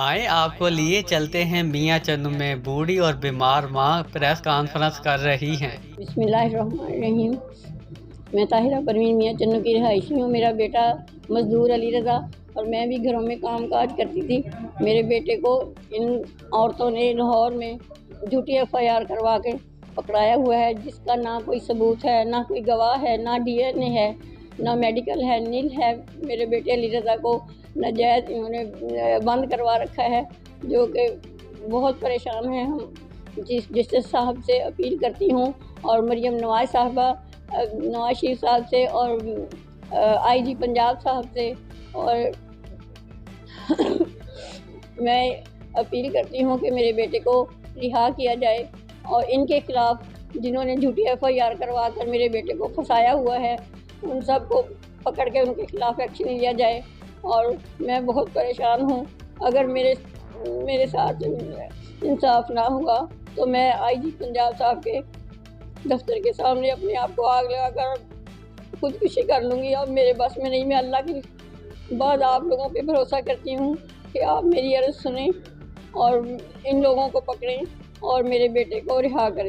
आए आपको लिए चलते हैं मियाँ चंदू में। बूढ़ी और बीमार माँ प्रेस कॉन्फ्रेंस कर रही हैं। बिस्मिल्लाहिर्रहमानिर्रहीम। मैं ताहिरा परवीन मियाँ चन्नू की रिहायशी हूँ। मेरा बेटा मज़दूर अली रज़ा और मैं भी घरों में काम काज करती थी। मेरे बेटे को इन औरतों ने लाहौर में झूठी एफआईआर करवा के पकड़ाया हुआ है, जिसका ना कोई सबूत है, ना कोई गवाह है, ना डीएनए है, ना मेडिकल है, नील है। मेरे बेटे अली रज़ा को नाजायज़ इन्होंने बंद करवा रखा है, जो कि बहुत परेशान हैं हम। जस्टिस साहब से अपील करती हूँ और मरियम नवाज साहबा, नवाज शरीफ साहब से और आईजी पंजाब साहब से, और मैं अपील करती हूँ कि मेरे बेटे को रिहा किया जाए और इनके खिलाफ जिन्होंने झूठी एफआईआर करवा कर मेरे बेटे को फंसाया हुआ है, उन सब को पकड़ के उनके खिलाफ एक्शन लिया जाए। और मैं बहुत परेशान हूँ। अगर मेरे साथ इंसाफ ना हुआ तो मैं आईजी पंजाब साहब के दफ्तर के सामने अपने आप को आग लगाकर खुदकुशी कर लूँगी। अब मेरे बस में नहीं। मैं अल्लाह की बाद आप लोगों पे भरोसा करती हूँ कि आप मेरी अर्ज़ सुनें और इन लोगों को पकड़ें और मेरे बेटे को रिहा करें।